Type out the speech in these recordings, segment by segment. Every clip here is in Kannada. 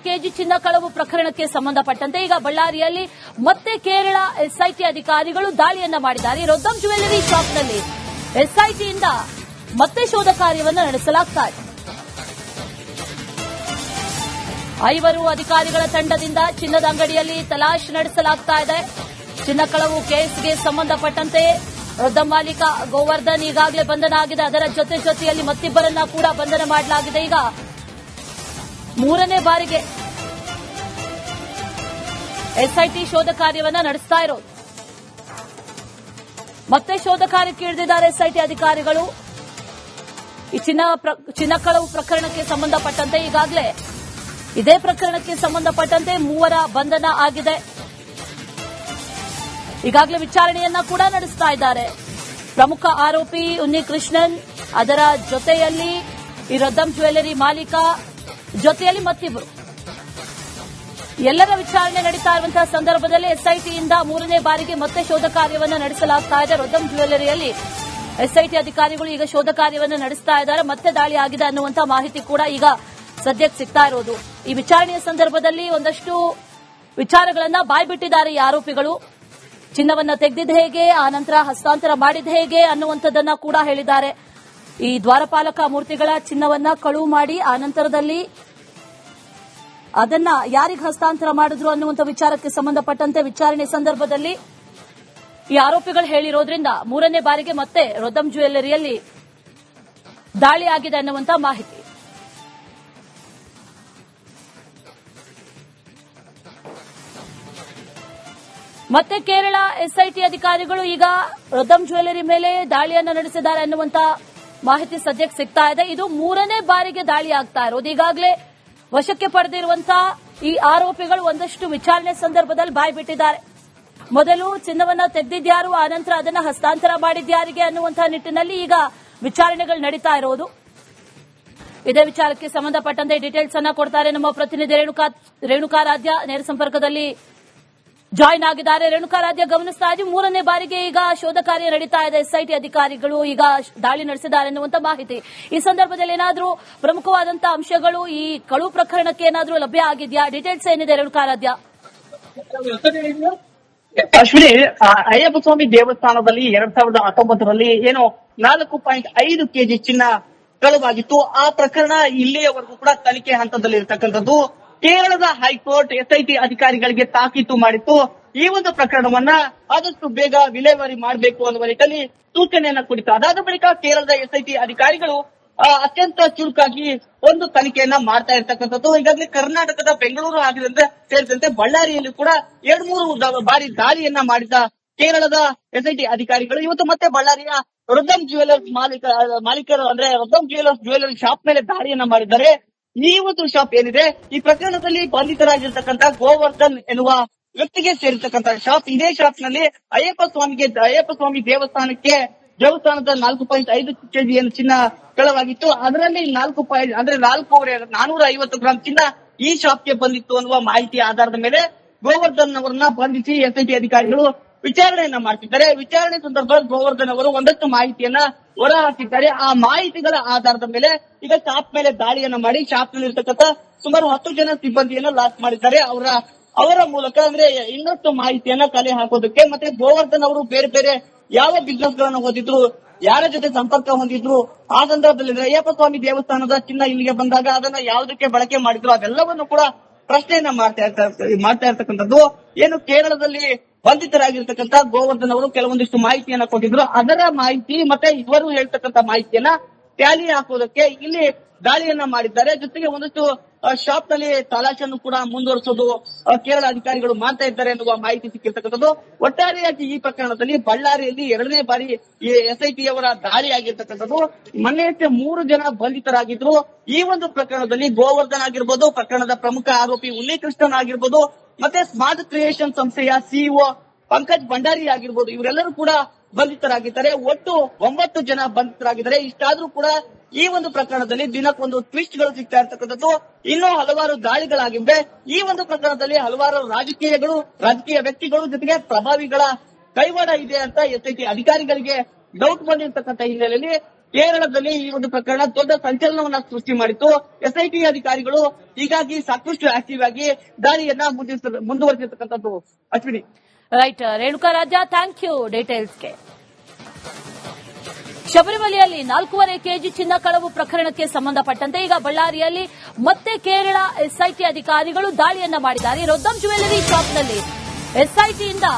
ಕೆಜಿ ಚಿನ್ನ ಕಳವು ಪ್ರಕರಣಕ್ಕೆ ಸಂಬಂಧಪಟ್ಟಂತೆ ಈಗ ಬಳ್ಳಾರಿಯಲ್ಲಿ ಮತ್ತೆ ಕೇರಳ ಎಸ್ಐಟಿ ಅಧಿಕಾರಿಗಳು ದಾಳಿಯನ್ನ ಮಾಡಿದ್ದಾರೆ. ರೊದ್ದಂ ಜ್ಯುವೆಲ್ಲರಿ ಶಾಪ್ನಲ್ಲಿ ಎಸ್ಐಟಿಯಿಂದ ಮತ್ತೆ ಶೋಧ ಕಾರ್ಯವನ್ನು ನಡೆಸಲಾಗ್ತಾ ಇದೆ. 5 ಅಧಿಕಾರಿಗಳ ತಂಡದಿಂದ ಚಿನ್ನದ ಅಂಗಡಿಯಲ್ಲಿ ತಲಾಶ್ ನಡೆಸಲಾಗ್ತಾ ಇದೆ. ಚಿನ್ನ ಕಳವು ಕೇಸ್ಗೆ ಸಂಬಂಧಪಟ್ಟಂತೆ ರೊದ್ದಂ ಮಾಲೀಕ ಗೋವರ್ಧನ್ ಈಗಾಗಲೇ ಬಂಧನ ಆಗಿದೆ. ಅದರ ಜೊತೆಯಲ್ಲಿ ಮತ್ತಿಬ್ಬರನ್ನ ಕೂಡ ಬಂಧನ ಮಾಡಲಾಗಿದೆ. ಈಗ 3ನೇ ಬಾರಿಗೆ ಎಸ್ಐಟಿ ಶೋಧ ಕಾರ್ಯವನ್ನ ನಡೆಸ್ತಾ ಇರೋದು. ಮತ್ತೆ ಶೋಧ ಕಾರ್ಯಕ್ಕೆ ಇಳಿದಿದ್ದಾರೆ ಎಸ್ಐಟಿ ಅಧಿಕಾರಿಗಳು. ಈ ಚಿನ್ನ ಕಳವು ಪ್ರಕರಣಕ್ಕೆ ಸಂಬಂಧಪಟ್ಟಂತೆ ಈಗಾಗಲೇ ಇದೇ ಪ್ರಕರಣಕ್ಕೆ ಸಂಬಂಧಪಟ್ಟಂತೆ 3 ಬಂಧನ ಆಗಿದೆ. ಈಗಾಗಲೇ ವಿಚಾರಣೆಯನ್ನ ಕೂಡ ನಡೆಸ್ತಾ ಇದ್ದಾರೆ. ಪ್ರಮುಖ ಆರೋಪಿ ಉನ್ನಿಕೃಷ್ಣನ್, ಅದರ ಜೊತೆಯಲ್ಲಿ ಈ ರೊದ್ದಂ ಜ್ಯುವೆಲ್ಲರಿ ಮಾಲೀಕ, ಜೊತೆಯಲ್ಲಿ ಮತ್ತಿಬ್ಬರು. ಎಲ್ಲರ ವಿಚಾರಣೆ ನಡೀತಾ ಇರುವಂತಹ ಸಂದರ್ಭದಲ್ಲಿ ಎಸ್ಐಟಿಯಿಂದ 3ನೇ ಬಾರಿಗೆ ಮತ್ತೆ ಶೋಧ ಕಾರ್ಯವನ್ನು ನಡೆಸಲಾಗ್ತಾ ಇದೆ. ರೊದ್ದಂ ಜ್ಯುವೆಲ್ಲರಿಯಲ್ಲಿ ಎಸ್ಐಟಿ ಅಧಿಕಾರಿಗಳು ಈಗ ಶೋಧ ಕಾರ್ಯವನ್ನು ನಡೆಸ್ತಾ ಇದ್ದಾರೆ. ಮತ್ತೆ ದಾಳಿ ಆಗಿದೆ ಅನ್ನುವಂತ ಮಾಹಿತಿ ಕೂಡ ಈಗ ಸದ್ಯಕ್ಕೆ ಸಿಗ್ತಾ ಇರೋದು. ಈ ವಿಚಾರಣೆಯ ಸಂದರ್ಭದಲ್ಲಿ ಒಂದಷ್ಟು ವಿಚಾರಗಳನ್ನ ಬಾಯ್ಬಿಟ್ಟಿದ್ದಾರೆ ಈ ಆರೋಪಿಗಳು. ಚಿನ್ನವನ್ನ ತೆಗೆದಿದ್ದು ಹೇಗೆ, ಆ ನಂತರ ಹಸ್ತಾಂತರ ಮಾಡಿದ್ದು ಹೇಗೆ ಅನ್ನುವಂಥದ್ದನ್ನ ಕೂಡ ಹೇಳಿದ್ದಾರೆ. ಈ ದ್ವಾರಪಾಲಕ ಮೂರ್ತಿಗಳ ಚಿನ್ನವನ್ನ ಕಳುವು ಮಾಡಿ ಆ ನಂತರದಲ್ಲಿ ಅದನ್ನ ಯಾರಿಗೆ ಹಸ್ತಾಂತರ ಮಾಡಿದ್ರು ಅನ್ನುವಂಥ ವಿಚಾರಕ್ಕೆ ಸಂಬಂಧಪಟ್ಟಂತೆ ವಿಚಾರಣೆ ಸಂದರ್ಭದಲ್ಲಿ ಈ ಆರೋಪಿಗಳು ಹೇಳಿರೋದ್ರಿಂದ 3ನೇ ಬಾರಿಗೆ ಮತ್ತೆ ರೊದ್ದಂ ಜ್ಯುವೆಲ್ಲರಿಯಲ್ಲಿ ದಾಳಿ ಆಗಿದೆ ಅನ್ನುವಂಥ ಮಾಹಿತಿ. ಮತ್ತೆ ಕೇರಳ ಎಸ್ಐಟಿ ಅಧಿಕಾರಿಗಳು ಈಗ ರೊದ್ದಂ ಜ್ಯುವೆಲ್ಲರಿ ಮೇಲೆ ದಾಳಿಯನ್ನು ನಡೆಸಿದ್ದಾರೆ ಅನ್ನುವಂತ ಮಾಹಿತಿ ಸದ್ಯಕ್ಕೆ ಸಿಗ್ತಾ ಇದೆ. ಇದು 3ನೇ ಬಾರಿಗೆ ದಾಳಿ ಆಗ್ತಾ ಇರೋದು. ಈಗಾಗಲೇ ವಶಕ್ಕೆ ಪಡೆದಿರುವಂತಹ ಈ ಆರೋಪಿಗಳು ಒಂದಷ್ಟು ವಿಚಾರಣೆ ಸಂದರ್ಭದಲ್ಲಿ ಬಾಯ್ಬಿಟ್ಟಿದ್ದಾರೆ. ಮೊದಲು ಚಿನ್ನವನ್ನ ತೆಗೆದಿದ್ಯಾರು, ಆನಂತರ ಅದನ್ನ ಹಸ್ತಾಂತರ ಮಾಡಿದ್ಯಾರಿಗೆ ಅನ್ನುವಂತಹ ನಿಟ್ಟಿನಲ್ಲಿ ಈಗ ವಿಚಾರಣೆಗಳು ನಡೀತಾ ಇರೋದು. ಇದೇ ವಿಚಾರಕ್ಕೆ ಸಂಬಂಧಪಟ್ಟಂತೆ ಡೀಟೇಲ್ಸ್ ಅನ್ನ ಕೊಡ್ತಾರೆ ನಮ್ಮ ಪ್ರತಿನಿಧಿ ರೇಣುಕಾರಾಧ್ಯ ನೇರ ಸಂಪರ್ಕದಲ್ಲಿ ಜಾಯಿನ್ ಆಗಿದ್ದಾರೆ. ರೇಣುಕಾರಾಧ್ಯ, ಗಮನಿಸ್ತಾ ಇದ್ದೀವಿ 3ನೇ ಬಾರಿಗೆ ಈಗ ಶೋಧ ಕಾರ್ಯ ನಡೀತಾ ಇದೆ. ಎಸ್ಐಟಿ ಅಧಿಕಾರಿಗಳು ಈಗ ದಾಳಿ ನಡೆಸಿದ್ದಾರೆ ಎನ್ನುವಂತ ಮಾಹಿತಿ. ಈ ಸಂದರ್ಭದಲ್ಲಿ ಏನಾದರೂ ಪ್ರಮುಖವಾದಂತಹ ಅಂಶಗಳು ಈ ಕಳು ಪ್ರಕರಣಕ್ಕೆ ಏನಾದರೂ ಲಭ್ಯ ಆಗಿದೆಯಾ? ಡೀಟೇಲ್ಸ್ ಏನಿದೆ ರೇಣುಕಾರಾಧ್ಯ? ಅಶ್ವಿನಿ, ಅಯ್ಯಪ್ಪ ಸ್ವಾಮಿ ದೇವಸ್ಥಾನದಲ್ಲಿ 2019ರಲ್ಲಿ ಏನು 4.5 ಕೆಜಿ ಚಿನ್ನ ಕಳುವಾಗಿತ್ತು. ಆ ಪ್ರಕರಣ ಇಲ್ಲಿಯವರೆಗೂ ಕೂಡ ತನಿಖೆ ಹಂತದಲ್ಲಿ ಇರತಕ್ಕಂಥದ್ದು. ಕೇರಳದ ಹೈಕೋರ್ಟ್ ಎಸ್ಐಟಿ ಅಧಿಕಾರಿಗಳಿಗೆ ತಾಕೀತು ಮಾಡಿತ್ತು. ಈ ಒಂದು ಪ್ರಕರಣವನ್ನ ಆದಷ್ಟು ಬೇಗ ವಿಲೇವಾರಿ ಮಾಡಬೇಕು ಅನ್ನುವ ನಿಟ್ಟಿನಲ್ಲಿ ಸೂಚನೆಯನ್ನ ಕೊಡಿತು. ಅದಾದ ಬಳಿಕ ಕೇರಳದ ಎಸ್ಐಟಿ ಅಧಿಕಾರಿಗಳು ಅತ್ಯಂತ ಚುರುಕಾಗಿ ಒಂದು ತನಿಖೆಯನ್ನ ಮಾಡ್ತಾ ಇರ್ತಕ್ಕಂಥದ್ದು. ಈಗಾಗಲೇ ಕರ್ನಾಟಕದ ಬೆಂಗಳೂರು ಸೇರಿದಂತೆ ಬಳ್ಳಾರಿಯಲ್ಲಿ ಕೂಡ 2-3 ಬಾರಿ ದಾಳಿಯನ್ನ ಮಾಡಿದ ಕೇರಳದ ಎಸ್ಐಟಿ ಅಧಿಕಾರಿಗಳು ಇವತ್ತು ಮತ್ತೆ ಬಳ್ಳಾರಿಯ ರೊದ್ದಂ ಜ್ಯುವೆಲ್ಲರ್ಸ್ ಮಾಲೀಕರು ಅಂದ್ರೆ ರೊದ್ದಂ ಜ್ಯುವೆಲ್ಲರಿ ಶಾಪ್ ಮೇಲೆ ದಾಳಿಯನ್ನ ಮಾಡಿದ್ದಾರೆ. ಈ ಒಂದು ಶಾಪ್ ಏನಿದೆ, ಈ ಪ್ರಕರಣದಲ್ಲಿ ಬಂಧಿತರಾಗಿರ್ತಕ್ಕಂಥ ಗೋವರ್ಧನ್ ಎನ್ನುವ ವ್ಯಕ್ತಿಗೆ ಸೇರಿರ್ತಕ್ಕಂಥ ಶಾಪ್. ಇದೇ ಶಾಪ್ ನಲ್ಲಿ ಅಯ್ಯಪ್ಪ ಸ್ವಾಮಿ ದೇವಸ್ಥಾನದ 4.5 ಕೆಜಿ ಚಿನ್ನ ಕಳವಾಗಿತ್ತು. ಅದರಲ್ಲಿ 450 ಗ್ರಾಂ ಚಿನ್ನ ಈ ಶಾಪ್ಗೆ ಬಂದಿತ್ತು ಅನ್ನುವ ಮಾಹಿತಿ ಆಧಾರದ ಮೇಲೆ ಗೋವರ್ಧನ್ ಅವರನ್ನ ಬಂಧಿಸಿ ಎಸ್ಐಟಿ ಅಧಿಕಾರಿಗಳು ವಿಚಾರಣೆಯನ್ನ ಮಾಡ್ತಿದ್ದಾರೆ. ವಿಚಾರಣೆ ಸಂದರ್ಭದಲ್ಲಿ ಗೋವರ್ಧನ್ ಅವರು ಒಂದಷ್ಟು ಮಾಹಿತಿಯನ್ನ ಹೊರಹಾಕಿದ್ದಾರೆ. ಆ ಮಾಹಿತಿಗಳ ಆಧಾರದ ಮೇಲೆ ಈಗ ಶಾಪ್ ಮೇಲೆ ದಾಳಿಯನ್ನ ಮಾಡಿ ಶಾಪ್ ನಲ್ಲಿ ಇರ್ತಕ್ಕಂಥ ಸುಮಾರು 10 ಜನ ಸಿಬ್ಬಂದಿಯನ್ನ ಲಾಕ್ ಮಾಡಿದ್ದಾರೆ. ಅವರ ಮೂಲಕ ಅಂದ್ರೆ ಇನ್ನಷ್ಟು ಮಾಹಿತಿಯನ್ನ ಕಲೆ ಹಾಕೋದಕ್ಕೆ, ಮತ್ತೆ ಗೋವರ್ಧನ್ ಅವರು ಬೇರೆ ಬೇರೆ ಯಾವ ಬಿಸ್ನೆಸ್ ಗಳನ್ನ ಹೊಂದಿದ್ರು, ಯಾರ ಜೊತೆ ಸಂಪರ್ಕ ಹೊಂದಿದ್ರು, ಆ ಸಂದರ್ಭದಲ್ಲಿ ಅಯ್ಯಪ್ಪ ಸ್ವಾಮಿ ದೇವಸ್ಥಾನದ ಚಿನ್ನ ಇಲ್ಲಿಗೆ ಬಂದಾಗ ಅದನ್ನ ಯಾವುದಕ್ಕೆ ಬಳಕೆ ಮಾಡಿದ್ರು, ಅದೆಲ್ಲವನ್ನು ಕೂಡ ಪ್ರಶ್ನೆಯನ್ನ ಮಾಡ್ತಾ ಇರ್ತಕ್ಕಂಥದ್ದು. ಏನು ಕೇರಳದಲ್ಲಿ ಬಂಧಿತರಾಗಿರ್ತಕ್ಕಂಥ ಗೋವರ್ಧನ್ ಅವರು ಕೆಲವೊಂದಿಷ್ಟು ಮಾಹಿತಿಯನ್ನ ಕೊಟ್ಟಿದ್ರು. ಅದರ ಮಾಹಿತಿ ಮತ್ತೆ ಇವರು ಹೇಳ್ತಕ್ಕಂಥ ಮಾಹಿತಿಯನ್ನ ಟ್ಯಾಲಿ ಹಾಕೋದಕ್ಕೆ ಇಲ್ಲಿ ದಾಳಿಯನ್ನ ಮಾಡಿದ್ದಾರೆ. ಜೊತೆಗೆ ಒಂದಷ್ಟು ಶಾಪ್ ನಲ್ಲಿ ತಲಾಶನ್ನು ಕೂಡ ಮುಂದುವರಿಸೋದು ಕೇರಳ ಅಧಿಕಾರಿಗಳು ಮಾಡ್ತಾ ಇದ್ದಾರೆ ಎನ್ನುವ ಮಾಹಿತಿ ಸಿಕ್ಕಿರ್ತಕ್ಕಂಥದ್ದು. ಒಟ್ಟಾರೆಯಾಗಿ ಈ ಪ್ರಕರಣದಲ್ಲಿ ಬಳ್ಳಾರಿಯಲ್ಲಿ 2ನೇ ಬಾರಿ ಈ ಎಸ್ಐಟಿಯವರ ದಾಳಿ ಆಗಿರ್ತಕ್ಕಂಥದ್ದು. ಮೊನ್ನೆಯಷ್ಟೇ 3 ಜನ ಬಂಧಿತರಾಗಿದ್ರು. ಈ ಒಂದು ಪ್ರಕರಣದಲ್ಲಿ ಗೋವರ್ಧನ್ ಆಗಿರ್ಬೋದು, ಪ್ರಕರಣದ ಪ್ರಮುಖ ಆರೋಪಿ ಉನ್ನಿಕೃಷ್ಣನ್ ಆಗಿರ್ಬೋದು, ಮತ್ತೆ ಸ್ಮಾರ್ಟ್ ಕ್ರಿಯೇಷನ್ ಸಂಸ್ಥೆಯ ಸಿಇಒ ಪಂಕಜ್ ಭಂಡಾರಿ ಆಗಿರ್ಬೋದು, ಇವರೆಲ್ಲರೂ ಕೂಡ ಬಂಧಿತರಾಗಿದ್ದಾರೆ. ಒಟ್ಟು 9 ಜನ ಬಂಧಿತರಾಗಿದ್ದಾರೆ. ಇಷ್ಟಾದ್ರೂ ಕೂಡ ಈ ಒಂದು ಪ್ರಕರಣದಲ್ಲಿ ದಿನಕ್ಕೊಂದು ಟ್ವಿಸ್ಟ್ ಗಳು ಸಿಗ್ತಾ ಇರ್ತಕ್ಕಂಥದ್ದು. ಇನ್ನೂ ಹಲವಾರು ದಾಳಿಗಳಾಗಿವೆ. ಈ ಒಂದು ಪ್ರಕರಣದಲ್ಲಿ ಹಲವಾರು ರಾಜಕೀಯ ವ್ಯಕ್ತಿಗಳು ಜೊತೆಗೆ ಪ್ರಭಾವಿಗಳ ಕೈವಾಡ ಇದೆ ಅಂತ ಎಸ್ಐಟಿ ಅಧಿಕಾರಿಗಳಿಗೆ ಡೌಟ್ ಬಂದಿರತಕ್ಕಂಥ ಹಿನ್ನೆಲೆಯಲ್ಲಿ ಕೇರಳದಲ್ಲಿ ಈ ಒಂದು ಪ್ರಕರಣ ದೊಡ್ಡ ಸಂಚಲನವನ್ನ ಸೃಷ್ಟಿ ಮಾಡಿತ್ತು. ಎಸ್ಐಟಿ ಅಧಿಕಾರಿಗಳು ಹೀಗಾಗಿ ಸಾಕಷ್ಟು ಆಕ್ಟಿವ್ ಆಗಿ ದಾಳಿಯನ್ನ ಮುಂದುವರೆಸಿರ್ತಕ್ಕಂಥದ್ದು. Ashwini. Right, Renuka Raja, thank you ಡೀಟೇಲ್ಸ್ಗೆ. ಶಬರಿಮಲೆಯಲ್ಲಿ 4.5 ಕೆಜಿ ಚಿನ್ನ ಕಳವು ಪ್ರಕರಣಕ್ಕೆ ಸಂಬಂಧಪಟ್ಟಂತೆ ಈಗ ಬಳ್ಳಾರಿಯಲ್ಲಿ ಮತ್ತೆ ಕೇರಳ ಎಸ್ಐಟಿ ಅಧಿಕಾರಿಗಳು ದಾಳಿಯನ್ನ ಮಾಡಿದ್ದಾರೆ. ರೊದ್ದಂ ಜ್ಯುವೆಲ್ಲರಿ ಶಾಪ್ನಲ್ಲಿ ಎಸ್ಐಟಿಯಿಂದ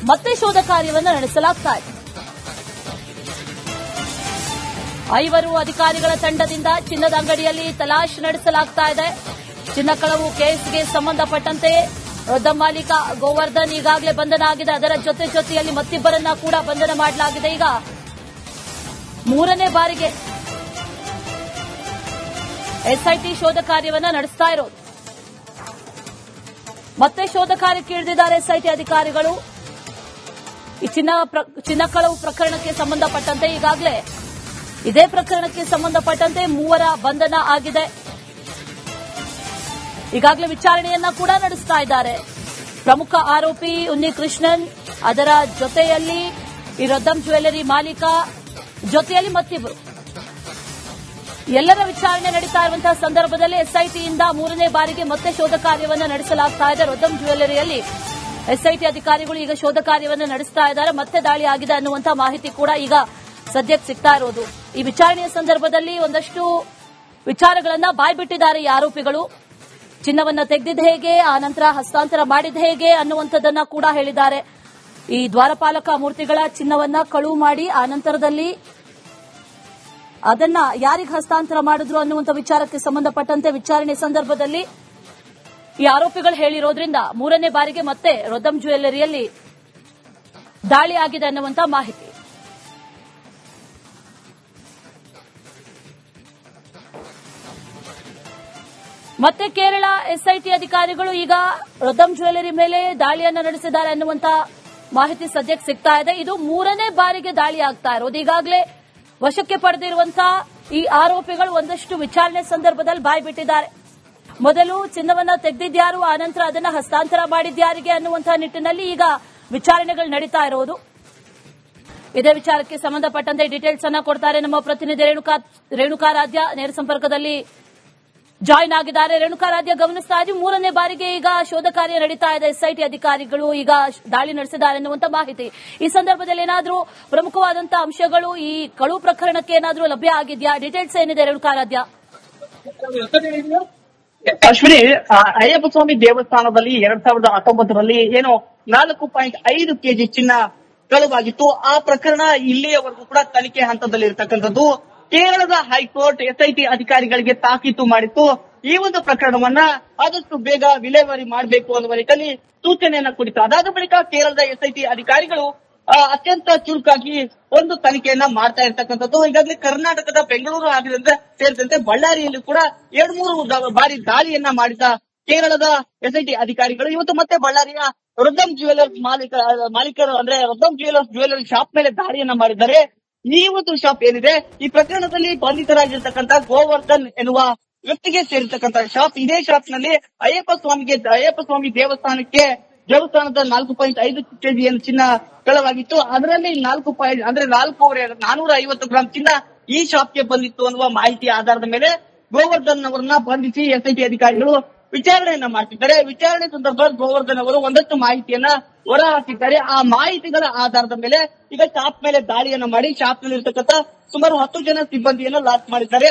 ಮತ್ತೆ ಶೋಧ ಕಾರ್ಯವನ್ನು ನಡೆಸಲಾಗ್ತಾ ಇದೆ. 5 ಅಧಿಕಾರಿಗಳ ತಂಡದಿಂದ ಚಿನ್ನದ ಅಂಗಡಿಯಲ್ಲಿ ತಲಾಶ್ ನಡೆಸಲಾಗ್ತಾ ಇದೆ. ಚಿನ್ನ ಕಳವು ಕೇಸ್ಗೆ ಸಂಬಂಧಪಟ್ಟಂತೆ ರೊದ್ದಂ ಮಾಲೀಕ ಗೋವರ್ಧನ್ ಈಗಾಗಲೇ ಬಂಧನ ಆಗಿದೆ. ಅದರ ಜೊತೆಯಲ್ಲಿ ಮತ್ತಿಬ್ಬರನ್ನ ಕೂಡ ಬಂಧನ ಮಾಡಲಾಗಿದೆ. ಈಗ 3ನೇ ಬಾರಿಗೆ ಎಸ್ಐಟಿ ಶೋಧ ಕಾರ್ಯವನ್ನ ನಡೆಸ್ತಾ ಇರೋದು. ಮತ್ತೆ ಶೋಧ ಕಾರ್ಯಕ್ಕೆ ಇಳಿದಿದ್ದಾರೆ ಎಸ್ಐಟಿ ಅಧಿಕಾರಿಗಳು. ಈ ಚಿನ್ನ ಕಳವು ಪ್ರಕರಣಕ್ಕೆ ಸಂಬಂಧಪಟ್ಟಂತೆ ಈಗಾಗಲೇ ಇದೇ ಪ್ರಕರಣಕ್ಕೆ ಸಂಬಂಧಪಟ್ಟಂತೆ 3 ಬಂಧನ ಆಗಿದೆ. ಈಗಾಗಲೇ ವಿಚಾರಣೆಯನ್ನ ಕೂಡ ನಡೆಸ್ತಾ ಇದ್ದಾರೆ. ಪ್ರಮುಖ ಆರೋಪಿ ಉನ್ನಿಕೃಷ್ಣನ್, ಅದರ ಜೊತೆಯಲ್ಲಿ ಈ ರೊದ್ದಂ ಜ್ಯುವೆಲ್ಲರಿ ಮಾಲೀಕ, ಜೊತೆಯಲ್ಲಿ ಮತ್ತಿಬ್ಬರು. ಎಲ್ಲರ ವಿಚಾರಣೆ ನಡೀತಾ ಇರುವಂತಹ ಸಂದರ್ಭದಲ್ಲಿ ಎಸ್ಐಟಿಯಿಂದ 3ನೇ ಬಾರಿಗೆ ಮತ್ತೆ ಶೋಧ ಕಾರ್ಯವನ್ನು ನಡೆಸಲಾಗ್ತಾ ಇದೆ. ರೊದ್ದಂ ಜ್ಯುವೆಲ್ಲರಿಯಲ್ಲಿ ಎಸ್ಐಟಿ ಅಧಿಕಾರಿಗಳು ಈಗ ಶೋಧ ಕಾರ್ಯವನ್ನು ನಡೆಸ್ತಾ ಇದ್ದಾರೆ. ಮತ್ತೆ ದಾಳಿ ಆಗಿದೆ ಅನ್ನುವಂತಹ ಮಾಹಿತಿ ಕೂಡ ಈಗ ಸದ್ಯಕ್ಕೆ ಸಿಗ್ತಾ ಇರೋದು. ಈ ವಿಚಾರಣೆಯ ಸಂದರ್ಭದಲ್ಲಿ ಒಂದಷ್ಟು ವಿಚಾರಗಳನ್ನ ಬಾಯ್ಬಿಟ್ಟಿದ್ದಾರೆ ಈ ಆರೋಪಿಗಳು. ಚಿನ್ನವನ್ನ ತೆಗೆದಿದ್ದು ಹೇಗೆ, ಆ ನಂತರ ಹಸ್ತಾಂತರ ಮಾಡಿದ್ದು ಹೇಗೆ ಅನ್ನುವಂಥದ್ದನ್ನ ಕೂಡ ಹೇಳಿದ್ದಾರೆ. ಈ ದ್ವಾರಪಾಲಕ ಮೂರ್ತಿಗಳ ಚಿನ್ನವನ್ನ ಕಳುವು ಮಾಡಿ ಆ ನಂತರದಲ್ಲಿ ಅದನ್ನ ಯಾರಿಗೆ ಹಸ್ತಾಂತರ ಮಾಡಿದ್ರು ಅನ್ನುವಂಥ ವಿಚಾರಕ್ಕೆ ಸಂಬಂಧಪಟ್ಟಂತೆ ವಿಚಾರಣೆ ಸಂದರ್ಭದಲ್ಲಿ ಈ ಆರೋಪಿಗಳು ಹೇಳಿರೋದ್ರಿಂದ 3ನೇ ಬಾರಿಗೆ ಮತ್ತೆ ರೊದ್ದಂ ಜ್ಯುವೆಲ್ಲರಿಯಲ್ಲಿ ದಾಳಿ ಆಗಿದೆ ಅನ್ನುವಂಥ ಮಾಹಿತಿ. ಮತ್ತೆ ಕೇರಳ ಎಸ್ಐಟಿ ಅಧಿಕಾರಿಗಳು ಈಗ ರೊದ್ದಂ ಜ್ಯುವೆಲ್ಲರಿ ಮೇಲೆ ದಾಳಿಯನ್ನ ನಡೆಸಿದ್ದಾರೆ ಅನ್ನುವಂಥ ಮಾಹಿತಿ ಸದ್ಯಕ್ಕೆ ಸಿಗ್ತಾ ಇದೆ. ಇದು 3ನೇ ಬಾರಿಗೆ ದಾಳಿ ಆಗ್ತಾ ಇರೋದು. ಈಗಾಗಲೇ ವಶಕ್ಕೆ ಪಡೆದಿರುವಂತಹ ಈ ಆರೋಪಿಗಳು ಒಂದಷ್ಟು ವಿಚಾರಣೆ ಸಂದರ್ಭದಲ್ಲಿ ಬಾಯ್ಬಿಟ್ಟಿದ್ದಾರೆ. ಮೊದಲು ಚಿನ್ನವನ್ನ ತೆಗೆದಿದ್ಯಾರು, ಆನಂತರ ಅದನ್ನ ಹಸ್ತಾಂತರ ಮಾಡಿದ್ಯಾರಿಗೆ ಅನ್ನುವಂತಹ ನಿಟ್ಟಿನಲ್ಲಿ ಈಗ ವಿಚಾರಣೆಗಳು ನಡೀತಾ ಇರೋದು. ಇದೇ ವಿಚಾರಕ್ಕೆ ಸಂಬಂಧಪಟ್ಟಂತೆ ಡೀಟೇಲ್ಸ್ ಅನ್ನ ಕೊಡ್ತಾರೆ ನಮ್ಮ ಪ್ರತಿನಿಧಿ ರೇಣುಕಾ ರಾಧ್ಯ ನೇರ ಸಂಪರ್ಕದಲ್ಲಿ ಜಾಯಿನ್ ಆಗಿದ್ದಾರೆ. ರೇಣುಕಾ ರಾಧ್ಯ, ಗಮನಿಸ್ತಾ ಇದ್ದೀವಿ 3ನೇ ಬಾರಿಗೆ ಈಗ ಶೋಧ ಕಾರ್ಯ ನಡೀತಾ ಇದೆ. ಎಸ್ಐಟಿ ಅಧಿಕಾರಿಗಳು ಈಗ ದಾಳಿ ನಡೆಸಿದ್ದಾರೆ ಅನ್ನುವಂಥ ಮಾಹಿತಿ. ಈ ಸಂದರ್ಭದಲ್ಲಿ ಏನಾದರೂ ಪ್ರಮುಖವಾದಂತಹ ಅಂಶಗಳು ಈ ಕಳು ಪ್ರಕರಣಕ್ಕೆ ಏನಾದರೂ ಲಭ್ಯ ಆಗಿದೆಯಾ? ಡೀಟೇಲ್ಸ್ ಏನಿದೆ ರೇಣುಕಾ ರಾಧ್ಯ? ಅಶ್ವಿನಿ, ಅಯ್ಯಪ್ಪ ಸ್ವಾಮಿ ದೇವಸ್ಥಾನದಲ್ಲಿ 2019ರಲ್ಲಿ ಏನು 4.5 ಕೆಜಿ ಚಿನ್ನ ಕಳುವಾಗಿತ್ತು. ಆ ಪ್ರಕರಣ ಇಲ್ಲಿಯವರೆಗೂ ಕೂಡ ತನಿಖೆ ಹಂತದಲ್ಲಿ ಇರತಕ್ಕಂಥದ್ದು. ಕೇರಳದ ಹೈಕೋರ್ಟ್ ಎಸ್ಐಟಿ ಅಧಿಕಾರಿಗಳಿಗೆ ತಾಕೀತು ಮಾಡಿತ್ತು. ಈ ಒಂದು ಪ್ರಕರಣವನ್ನ ಆದಷ್ಟು ಬೇಗ ವಿಲೇವಾರಿ ಮಾಡಬೇಕು ಅನ್ನುವ ನಿಟ್ಟಿನಲ್ಲಿ ಸೂಚನೆಯನ್ನ ಕೊಡಿತು. ಅದಾದ ಬಳಿಕ ಕೇರಳದ ಎಸ್ಐಟಿ ಅಧಿಕಾರಿಗಳು ಅತ್ಯಂತ ಚುರುಕಾಗಿ ಒಂದು ತನಿಖೆಯನ್ನ ಮಾಡ್ತಾ ಇರ್ತಕ್ಕಂಥದ್ದು. ಈಗಾಗಲೇ ಕರ್ನಾಟಕದ ಬೆಂಗಳೂರು ಸೇರಿದಂತೆ ಬಳ್ಳಾರಿಯಲ್ಲಿ ಕೂಡ 2-3 ಬಾರಿ ದಾಳಿಯನ್ನ ಮಾಡಿದ ಕೇರಳದ ಎಸ್ಐಟಿ ಅಧಿಕಾರಿಗಳು ಇವತ್ತು ಮತ್ತೆ ಬಳ್ಳಾರಿಯ ರೊದ್ದಂ ಜ್ಯುವೆಲ್ಲರ್ಸ್ ಮಾಲೀಕರು ಅಂದ್ರೆ ರೊದ್ದಂ ಜ್ಯುವೆಲ್ಲರಿ ಶಾಪ್ ಮೇಲೆ ದಾಳಿಯನ್ನ ಮಾಡಿದ್ದಾರೆ. ಈ ಒಂದು ಶಾಪ್ ಏನಿದೆ, ಈ ಪ್ರಕರಣದಲ್ಲಿ ಬಂಧಿತರಾಗಿರ್ತಕ್ಕಂಥ ಗೋವರ್ಧನ್ ಎನ್ನುವ ವ್ಯಕ್ತಿಗೆ ಸೇರಿರ್ತಕ್ಕಂಥ ಶಾಪ್. ಇದೇ ಶಾಪ್ ನಲ್ಲಿ ಅಯ್ಯಪ್ಪ ಸ್ವಾಮಿ ದೇವಸ್ಥಾನದ 4.5 ಕೆಜಿ ಚಿನ್ನ ಕಳವಾಗಿತ್ತು. ಅದರಲ್ಲಿ 450 ಗ್ರಾಂ ಚಿನ್ನ ಈ ಶಾಪ್ಗೆ ಬಂದಿತ್ತು ಅನ್ನುವ ಮಾಹಿತಿ ಆಧಾರದ ಮೇಲೆ ಗೋವರ್ಧನ್ ಅವರನ್ನ ಬಂಧಿಸಿ ಎಸ್ಐಟಿ ಅಧಿಕಾರಿಗಳು ವಿಚಾರಣೆಯನ್ನ ಮಾಡ್ತಿದ್ದಾರೆ. ವಿಚಾರಣೆ ಸಂದರ್ಭದಲ್ಲಿ ಗೋವರ್ಧನ್ ಅವರು ಒಂದಷ್ಟು ಮಾಹಿತಿಯನ್ನ ಹೊರ ಹಾಕಿದ್ದಾರೆ. ಆ ಮಾಹಿತಿಗಳ ಆಧಾರದ ಮೇಲೆ ಈಗ ಶಾಪ್ ಮೇಲೆ ದಾಳಿಯನ್ನ ಮಾಡಿ ಶಾಪ್ ನಲ್ಲಿ ಇರ್ತಕ್ಕಂಥ ಸುಮಾರು 10 ಜನ ಸಿಬ್ಬಂದಿಯನ್ನ ಲಾಕ್ ಮಾಡಿದ್ದಾರೆ.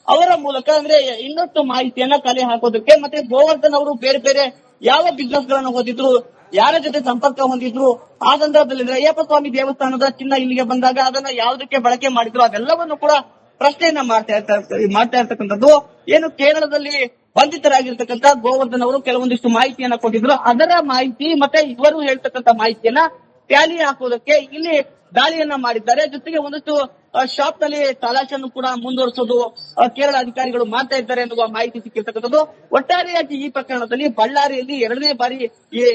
ಅವರ ಮೂಲಕ ಅಂದ್ರೆ ಇನ್ನಷ್ಟು ಮಾಹಿತಿಯನ್ನ ಕಲೆ ಹಾಕೋದಕ್ಕೆ, ಮತ್ತೆ ಗೋವರ್ಧನ್ ಅವರು ಬೇರೆ ಬೇರೆ ಯಾವ ಬಿಸ್ನೆಸ್ ಗಳನ್ನ ಹೊಂದಿದ್ರು, ಯಾರ ಜೊತೆ ಸಂಪರ್ಕ ಹೊಂದಿದ್ರು, ಆ ಸಂದರ್ಭದಲ್ಲಿ ಅಯ್ಯಪ್ಪ ಸ್ವಾಮಿ ದೇವಸ್ಥಾನದ ಚಿನ್ನ ಇಲ್ಲಿಗೆ ಬಂದಾಗ ಅದನ್ನ ಯಾವುದಕ್ಕೆ ಬಳಕೆ ಮಾಡಿದ್ರು, ಅದೆಲ್ಲವನ್ನು ಕೂಡ ಪ್ರಶ್ನೆಯನ್ನ ಮಾಡ್ತಾ ಇರ್ತಕ್ಕಂಥದ್ದು. ಏನು ಕೇರಳದಲ್ಲಿ ಬಂಧಿತರಾಗಿರ್ತಕ್ಕಂಥ ಗೋವರ್ಧನ್ ಅವರು ಕೆಲವೊಂದಿಷ್ಟು ಮಾಹಿತಿಯನ್ನ ಕೊಟ್ಟಿದ್ರು. ಅದರ ಮಾಹಿತಿ ಮತ್ತೆ ಇವರು ಹೇಳ್ತಕ್ಕಂಥ ಮಾಹಿತಿಯನ್ನ ಟ್ಯಾಲಿ ಹಾಕೋದಕ್ಕೆ ಇಲ್ಲಿ ದಾಳಿಯನ್ನ ಮಾಡಿದ್ದಾರೆ. ಜೊತೆಗೆ ಒಂದಷ್ಟು ಶಾಪ್ ನಲ್ಲಿ ತಲಾಶನ್ನು ಕೂಡ ಮುಂದುವರಿಸೋದು ಕೇರಳ ಅಧಿಕಾರಿಗಳು ಮಾಡ್ತಾ ಇದ್ದಾರೆ ಎನ್ನುವ ಮಾಹಿತಿ ಸಿಕ್ಕಿರ್ತಕ್ಕಂಥದ್ದು. ಒಟ್ಟಾರೆಯಾಗಿ ಈ ಪ್ರಕರಣದಲ್ಲಿ ಬಳ್ಳಾರಿಯಲ್ಲಿ 2ನೇ ಬಾರಿ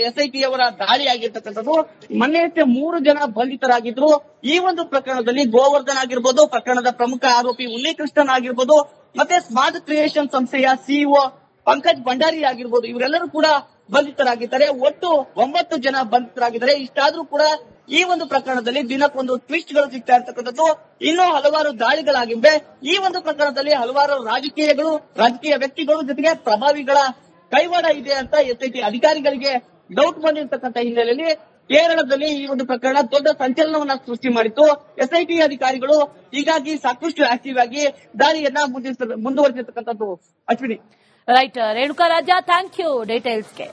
ಎಸ್ಐಟಿ ಅವರ ದಾಳಿ ಆಗಿರ್ತಕ್ಕಂಥದ್ದು. ಮೊನ್ನೆಯಷ್ಟೇ 3 ಜನ ಬಂಧಿತರಾಗಿದ್ರು. ಈ ಒಂದು ಪ್ರಕರಣದಲ್ಲಿ ಗೋವರ್ಧನ್ ಆಗಿರ್ಬೋದು, ಪ್ರಕರಣದ ಪ್ರಮುಖ ಆರೋಪಿ ಉನ್ನಿಕೃಷ್ಣನ್ ಆಗಿರ್ಬೋದು, ಮತ್ತೆ ಸ್ಮಾರ್ಟ್ ಕ್ರಿಯೇಷನ್ ಸಂಸ್ಥೆಯ ಸಿಇಒ ಪಂಕಜ್ ಭಂಡಾರಿ ಆಗಿರ್ಬೋದು, ಇವರೆಲ್ಲರೂ ಕೂಡ ಬಂಧಿತರಾಗಿದ್ದಾರೆ. ಒಟ್ಟು 9 ಜನ ಬಂಧಿತರಾಗಿದ್ದಾರೆ. ಇಷ್ಟಾದ್ರೂ ಕೂಡ ಈ ಒಂದು ಪ್ರಕರಣದಲ್ಲಿ ದಿನಕ್ಕೊಂದು ಟ್ವಿಸ್ಟ್ ಗಳು ಸಿಗ್ತಾ ಇರ್ತಕ್ಕಂಥದ್ದು. ಇನ್ನೂ ಹಲವಾರು ದಾಳಿಗಳಾಗಿವೆ. ಈ ಒಂದು ಪ್ರಕರಣದಲ್ಲಿ ಹಲವಾರು ರಾಜಕೀಯ ವ್ಯಕ್ತಿಗಳು ಜೊತೆಗೆ ಪ್ರಭಾವಿಗಳ ಕೈವಾಡ ಇದೆ ಅಂತ ಎಸ್ಐಟಿ ಅಧಿಕಾರಿಗಳಿಗೆ ಡೌಟ್ ಬಂದಿರತಕ್ಕಂಥ ಹಿನ್ನೆಲೆಯಲ್ಲಿ ಕೇರಳದಲ್ಲಿ ಈ ಒಂದು ಪ್ರಕರಣ ದೊಡ್ಡ ಸಂಚಲನವನ್ನ ಸೃಷ್ಟಿ ಮಾಡಿತ್ತು. ಎಸ್ಐಟಿ ಅಧಿಕಾರಿಗಳು ಹೀಗಾಗಿ ಸಾಕಷ್ಟು ಆಕ್ಟಿವ್ ಆಗಿ ದಾಳಿಯನ್ನ ಮುಂದುವರಿಸಿರ್ತಕ್ಕಂಥದ್ದು. Ashwini. Right Renuka Raja, thank you ಡೀಟೇಲ್ಸ್ಗೆ.